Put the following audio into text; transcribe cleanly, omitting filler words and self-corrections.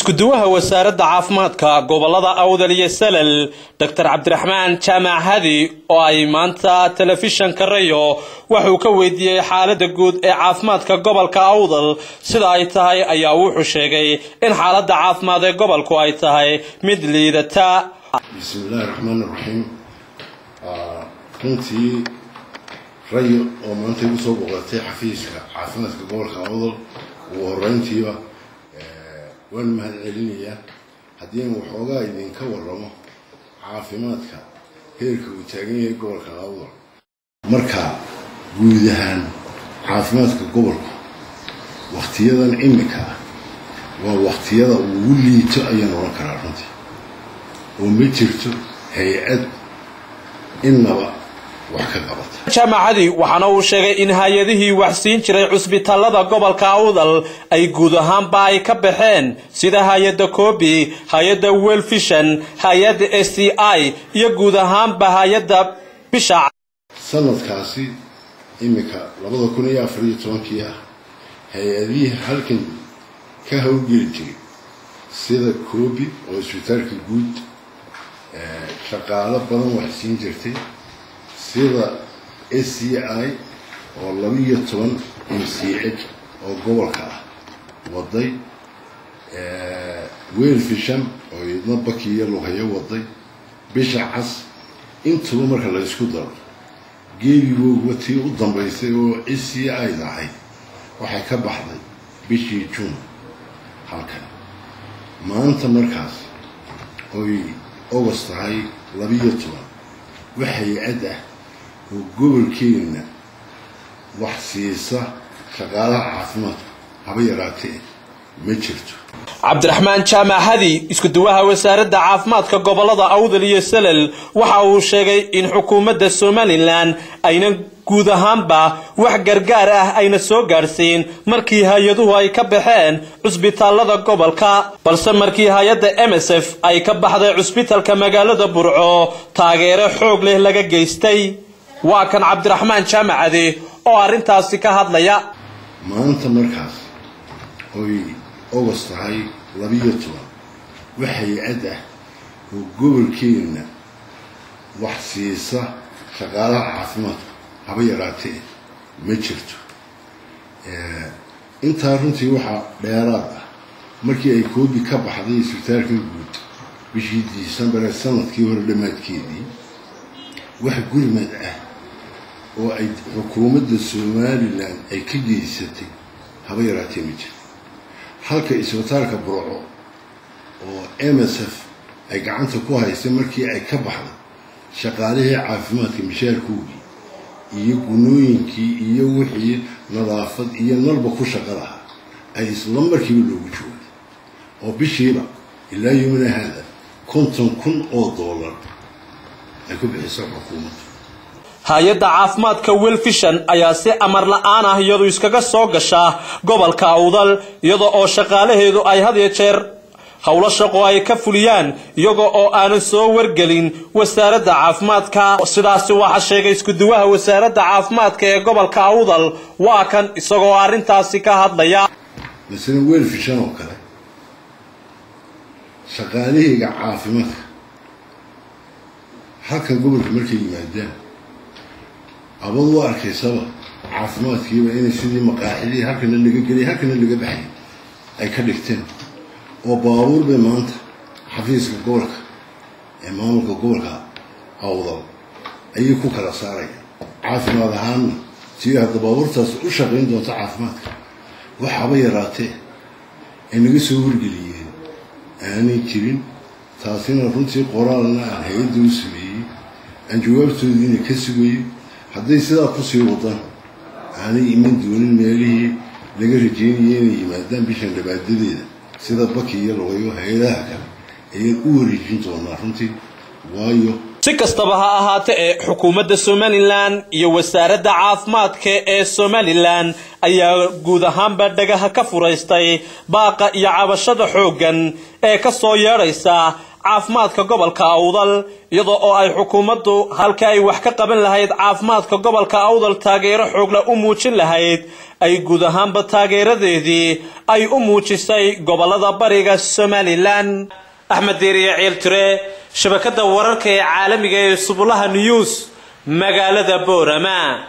isku duwaha wasaaradda caafimaadka gobolada Awdal iyo Salal Dr. Cabdiraxmaan Jaamac Hadi oo ay maanta telefishanka Rayo wuxuu ka weydiiyay xaaladda guud ee caafimaadka gobolka Awdal sida ay tahay ayaa wuxuu sheegay in xaaladda caafimaad ee gobolku ay tahay mid liidata. Bismillahir Rahmanir Rahim. Runtii Rayo oo maanta ugu soo boqotay xafiiska caafimaadka gobolka Awdal oo horeyntiiba waan mahadcelinayaa haddii aan waxoogaa idinka warramo caafimaadka heerka uu taagan yahay gobolka Awdal. Marka guud ahaan caafimaadka gobolka waqtiyadan imika waa waqtiyada ugu liito ayaan oran karaa runtii oo ma jirto hay'ad innaba wax ka qabata. Jaamacadi waxaana uu sheegay in hay'adihii wax siin jiray cusbitaalada gobolka Awdal ay guud ahaanba ay ka baxeen sida hay'adda Kobi, hay'adda World Vision, hay'adda SCI iyo guud ahaanba hay'adda Bisha. Sanadkaasi imika 2014 ah hay'adihii halkan ka hawlgeli jiray sida Kobi oo isbitaalka guud shaqaale badan wax siin jirtay sida SCI oo 12 MCH oo gobolka ah waday World Vision oo idna bakiya loo hayo waday Bisha cas intuu marka la isku daro geebigu watii u dambeysay oo SCI dahay waxay ka baxday bishii June halkan maanta markaas oo August hay 12 waxay aada oo gobolkeena wax siisa shaqaalaha caafimaadka haba yaraatee ma jirto. Cabdiraxmaan Jaamac Hadi isku duwaha wasaaradda caafimaadka gobolada Awdal iyo Salal waxa uu sheegay in xukuumadda Somaliland ayna guud ahaanba wax gargaar ah ayna soo gaarsiin markii hay'aduhu ay ka baxeen cusbitaalada gobolka balse markii hay'adda MSF ay ka baxday cusbitaalka magaalada Burco taageero xoog leh laga geystay. waa kan Cabdiraxmaan Jaamac Hadi oo arintaasi ka hadlaya. maanta markaas oo August hay 12 waxay aada oo gobolkeena wax siisa shaqaalaha caafimaadka haba yaraatee ma jirto. inta runtii waxa dheeraad ah markii ay Kobi ka baxday isbitaalka guud bishii December sanadkii hore dhamaadkeedii wax gurmad ah oo ay xukuumadda Somaliland ay ka geysatay haba yaraatee ma jirto. halka isbitaalka Burco oo MSF ay gacanta ku haysay markii ay ka baxday shaqaalihii caafimaadka mishaarkoodii iyo gunooyinkii iyo wixii nadaafad iyo nalba ku shaqada ay isla markiiba loogu joogay oo bishiiba ilaa yawmina hada $50,000 ay ku bixisay xukuumadda. hay'adda caafimaadka World Vision ayaa si amar la'aan ah iyadu iskaga soo gashaa gobolka Awdal iyadoo oo shaqaalaheedu ay had iyo jeer hawlo shaqo ay ka fuliyaan iyagoo oo aan soo wargelin wasaaradda caafimaadka. sidaas waxa sheegay isku duwaha wasaaradda caafimaadka ee gobolka Awdal waa kan isagoo arintaasi ka hadlaya. مثلا World Vision oo kale shaqaalaheega caafimaadka halkan gobolka markay yimaadaan abad waa arkaysaba caafimaadkiiba inay sidii maqaaxidii halkan laga gelay halkan laga baxay ay ka dhigteen oo baabuur bay maanta xafiiska gobolka ee maamulka gobolka Awdal ayay ku kala saarayaan caafimaad ahaan si hadda baabuurtaas u shaqeyn doonto caafimaadka waxaba yaraatee ay naga soo wargeliyeen aanay jirin. taasina runtii qoraalna hay'addu u sameeyay aan jawaabtoodiina ka sugayay hadday sidaa ku sii wadaan aanay iman doonin meelihii laga rajeynayay inay yimaadaan bishan dhabaadadeeda sida bakiya looyo hay'adaha kale ayaan u wareejin doonaa runtii. waayo si kastaba ha ahaatee xukuumadda Somaliland iyo wasaaradda caafimaadka ee Somaliland ayaa guud ahaanba dhagaha ka furaystay baaqa iyo cabashada xooggan ee ka soo yeeraysa caafimaadka gobolka Awdal iyadoo oo ay xukuumaddu halka ay wax ka qaban lahayd caafimaadka gobolka Awdal taageero xoog leh u muujin lahayd ay guud ahaanba taageeradeedii ay u muujisay gobolada bariga Somaliland. Axmed Diiriye Ciiltire, shabakada wararka ee caalamiga ee Subulaha News, magaalada Boorama.